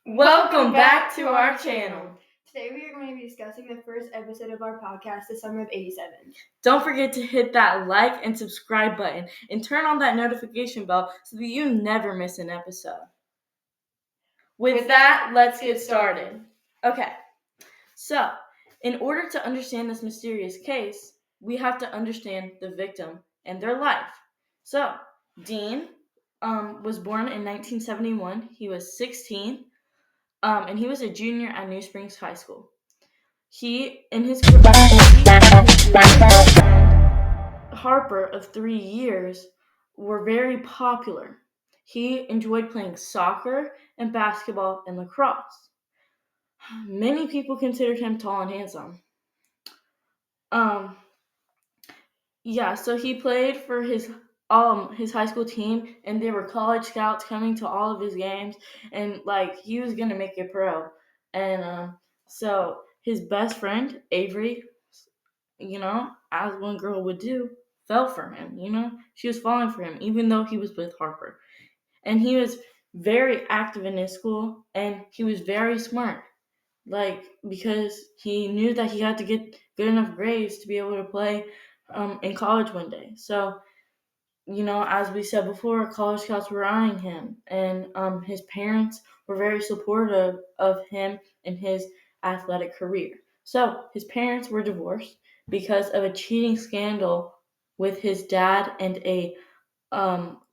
Welcome back to our channel. Today we are going to be discussing the first episode of our podcast, The Summer of '87. Don't forget to hit that like and subscribe button and turn on that notification bell so that you never miss an episode. With that, let's get started. Okay, so in order to understand this mysterious case, we have to understand the victim and their life. So, Dean was born in 1971. He was 16, and he was a junior at New Springs High School. He and his girlfriend Harper of 3 years were very popular. He enjoyed playing soccer and basketball and lacrosse. Many people considered him tall and handsome. So he played for his high school team, and there were college scouts coming to all of his games, and he was gonna make it pro. And so his best friend Avery, as one girl would do, fell for him. She was falling for him, even though he was with Harper, and he was very active in his school, and he was very smart. Because he knew that he had to get good enough grades to be able to play in college one day. So, as we said before, college scouts were eyeing him, and his parents were very supportive of him in his athletic career. So, his parents were divorced because of a cheating scandal with his dad and a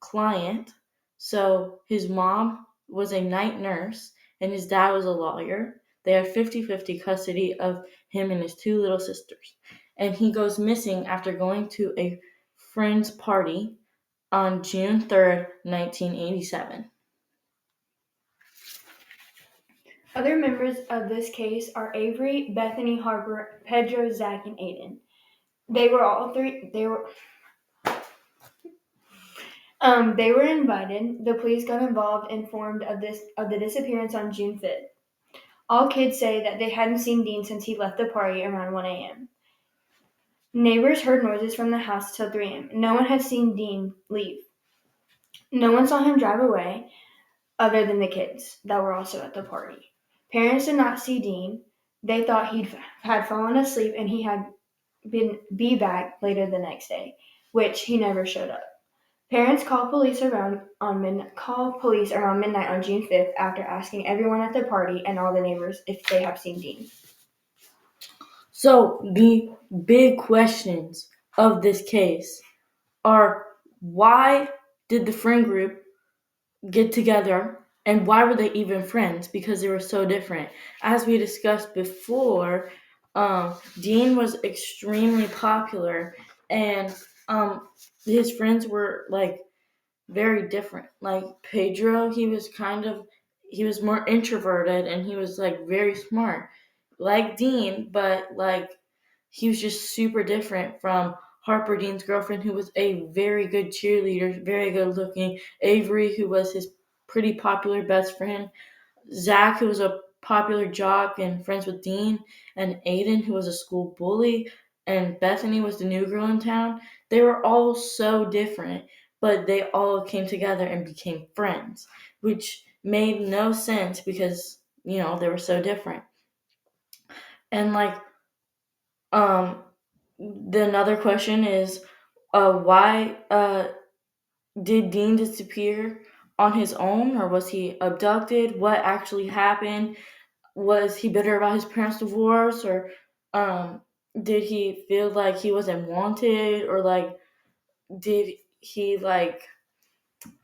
client. So, his mom was a night nurse, and his dad was a lawyer. They had 50-50 custody of him and his two little sisters. And he goes missing after going to a friend's party on June 3rd, 1987. Other members of this case are Avery, Bethany, Harper, Pedro, Zach, and Aiden. They were invited. The police got involved, informed of the disappearance on June 5th. All kids say that they hadn't seen Dean since he left the party around 1 a.m. Neighbors heard noises from the house till 3 a.m. No one had seen Dean leave. No one saw him drive away, other than the kids that were also at the party. Parents did not see Dean. They thought he had fallen asleep and he had be back later the next day, which he never showed up. Parents called police around midnight on June 5th after asking everyone at the party and all the neighbors if they have seen Dean. So the big questions of this case are, why did the friend group get together, and why were they even friends? Because they were so different. As we discussed before, Dean was extremely popular, and his friends were very different. Pedro, he was more introverted, and he was very smart, like Dean, but he was just super different from Harper, Dean's girlfriend, who was a very good cheerleader, very good looking. Avery, who was his pretty popular best friend. Zach, who was a popular jock and friends with Dean. And Aiden, who was a school bully. And Bethany was the new girl in town. They were all so different, but they all came together and became friends, which made no sense because, they were so different. And the another question is, why did Dean disappear on his own, or was he abducted? What actually happened? Was he bitter about his parents' divorce, or did he feel like he wasn't wanted, or did he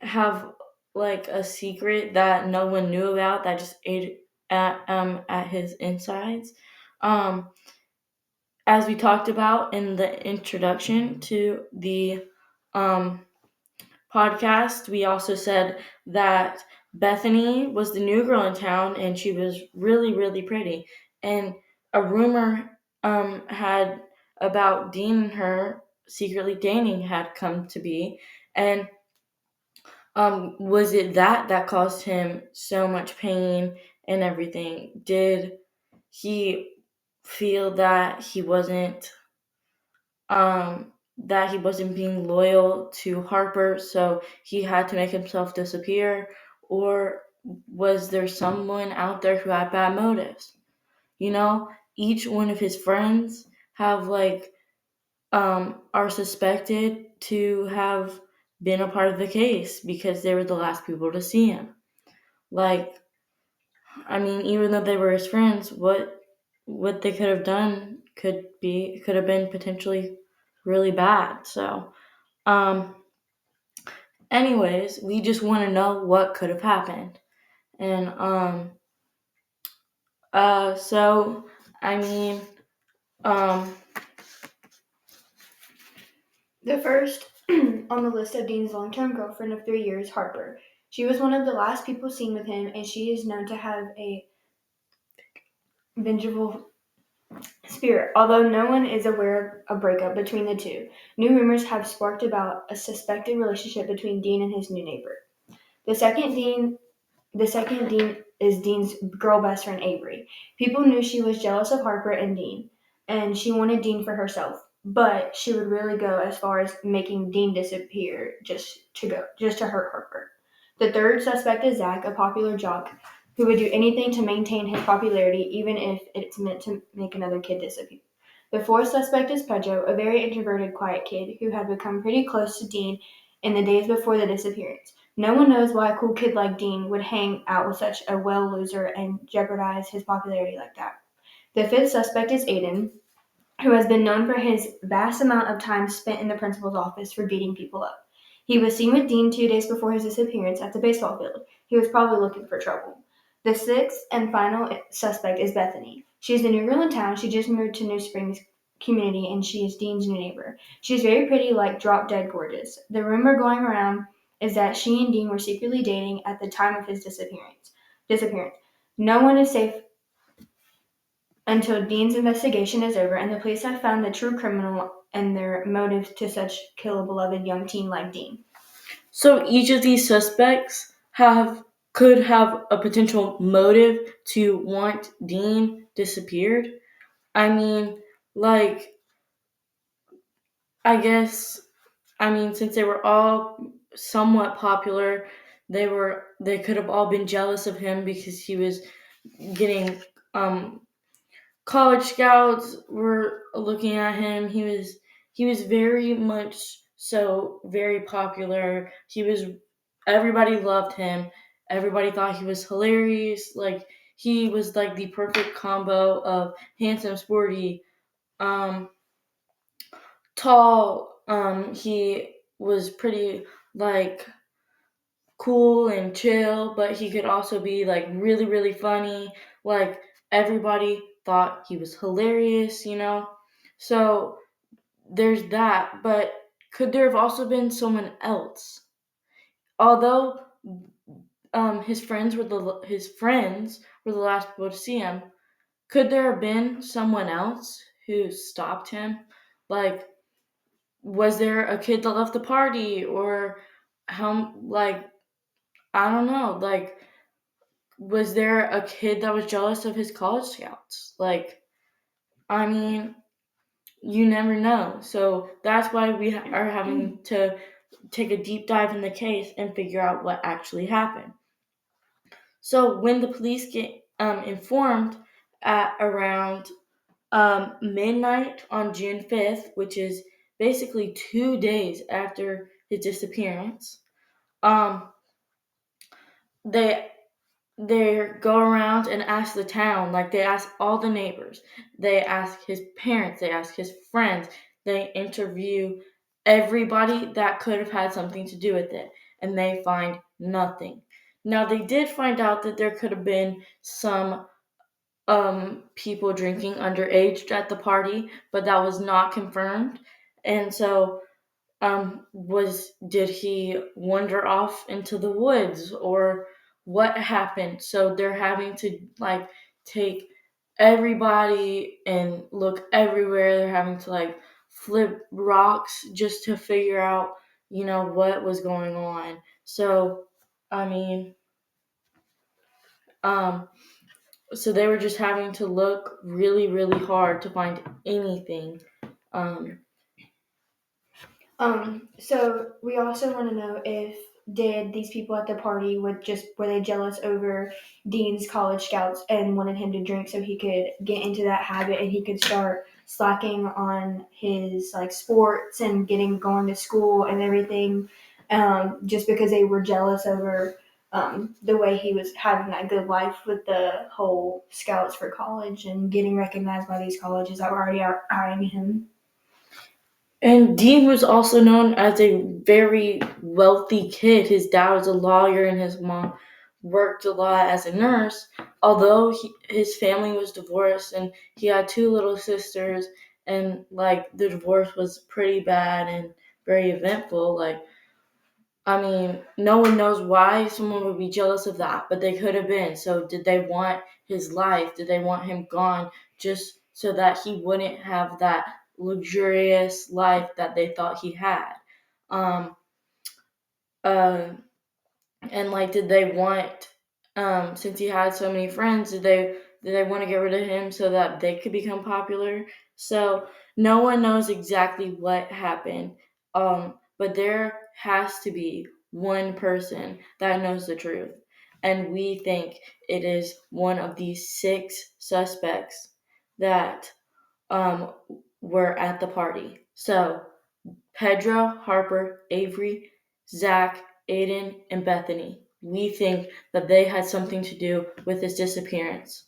have a secret that no one knew about that just ate at his insides? As we talked about in the introduction to the podcast, we also said that Bethany was the new girl in town, and she was really, really pretty. And a rumor had about Dean and her secretly dating had come to be. And was it that caused him so much pain and everything? Did he feel that he wasn't being loyal to Harper, so he had to make himself disappear? Or was there someone out there who had bad motives? You know, each one of his friends have are suspected to have been a part of the case because they were the last people to see him. Like, I mean, even though they were his friends, what they could have done could have been potentially really bad. So, um, anyways, we just want to know what could have happened, and so I mean, um, The first on the list of Dean's long-term girlfriend of 3 years, Harper. She was one of the last people seen with him, and she is known to have a vengeful spirit. Although no one is aware of a breakup between the two, new rumors have sparked about a suspected relationship between Dean and his new neighbor. The second Dean The second Dean is Dean's girl best friend, Avery. People knew she was jealous of Harper and Dean, and she wanted Dean for herself. But she would really go as far as making Dean disappear just to hurt Harper. The third suspect is Zach, a popular jock who would do anything to maintain his popularity, even if it's meant to make another kid disappear. The fourth suspect is Pedro, a very introverted, quiet kid who had become pretty close to Dean in the days before the disappearance. No one knows why a cool kid like Dean would hang out with such a well loser and jeopardize his popularity like that. The fifth suspect is Aiden, who has been known for his vast amount of time spent in the principal's office for beating people up. He was seen with Dean 2 days before his disappearance at the baseball field. He was probably looking for trouble. The sixth and final suspect is Bethany. She's the new girl in town. She just moved to New Springs community and she is Dean's new neighbor. She's very pretty, like drop dead gorgeous. The rumor going around is that she and Dean were secretly dating at the time of his disappearance. No one is safe until Dean's investigation is over and the police have found the true criminal and their motives to such kill a beloved young teen like Dean. so each of these suspects could have a potential motive to want Dean disappeared. I mean, like, I guess, I mean, since they were all somewhat popular, they could have all been jealous of him because he was getting college scouts were looking at him. He was very much so very popular. Everybody loved him. Everybody thought he was hilarious. Like, he was like the perfect combo of handsome, sporty, um, tall. He was pretty like cool and chill, but he could also be like really, really funny. Like, everybody thought he was hilarious, you know? So there's that, but could there have also been someone else? Although his friends were the last people to see him, could there have been someone else who stopped him? Like, was there a kid that left the party, or how, like, I don't know, like, was there a kid that was jealous of his college scouts? Like, I mean, you never know. So that's why we are having to take a deep dive in the case and figure out what actually happened. So when the police get informed at around midnight on June 5th, which is basically 2 days after his disappearance, um, they they go around and ask the town, like they ask all the neighbors, they ask his parents, they ask his friends, they interview everybody that could have had something to do with it, and they find nothing. Now, they did find out that there could have been some people drinking underage at the party, but that was not confirmed. And so did he wander off into the woods, or what happened? So they're having to like take everybody and look everywhere. They're having to like flip rocks just to figure out, what was going on. So, I mean, um so they were just having to look really, really hard to find anything. um So we also want to know if did these people at the party were they jealous over Dean's college scouts and wanted him to drink so he could get into that habit and he could start slacking on his like sports and getting going to school and everything, just because they were jealous over the way he was having that good life with the whole scouts for college and getting recognized by these colleges that were already eyeing him. And Dean was also known as a very wealthy kid. His dad was a lawyer and his mom worked a lot as a nurse. Although his family was divorced and he had two little sisters, and like the divorce was pretty bad and very eventful. Like, I mean, no one knows why someone would be jealous of that, but they could have been. So, did they want his life? Did they want him gone just so that he wouldn't have that luxurious life that they thought he had? Um, uh, and like, did they want, since he had so many friends, did they want to get rid of him so that they could become popular? So no one knows exactly what happened. But there has to be one person that knows the truth, and we think it is one of these 6 suspects that um were at the party. So Pedro, Harper, Avery, Zach, Aiden, and Bethany. We think that they had something to do with his disappearance.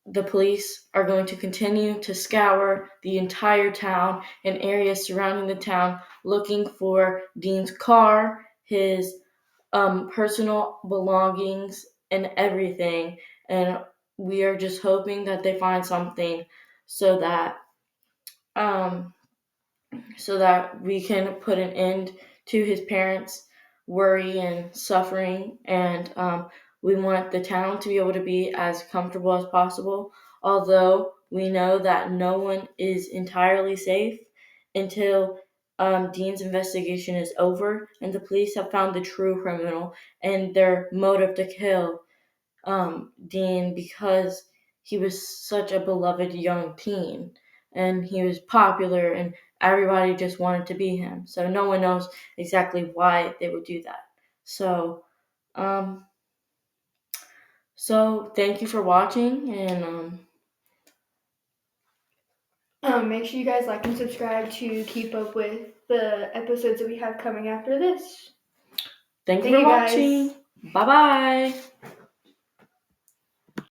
The police are going to continue to scour the entire town and areas surrounding the town looking for Dean's car, his personal belongings, and everything. And we are just hoping that they find something so that um, so that we can put an end to his parents' worry and suffering. And we want the town to be able to be as comfortable as possible, although we know that no one is entirely safe until Dean's investigation is over and the police have found the true criminal and their motive to kill Dean, because he was such a beloved young teen and he was popular and everybody just wanted to be him. So no one knows exactly why they would do that. So, um, so thank you for watching, and Make sure you guys like and subscribe to keep up with the episodes that we have coming after this. thank you Thank for you watching. guys. Bye bye.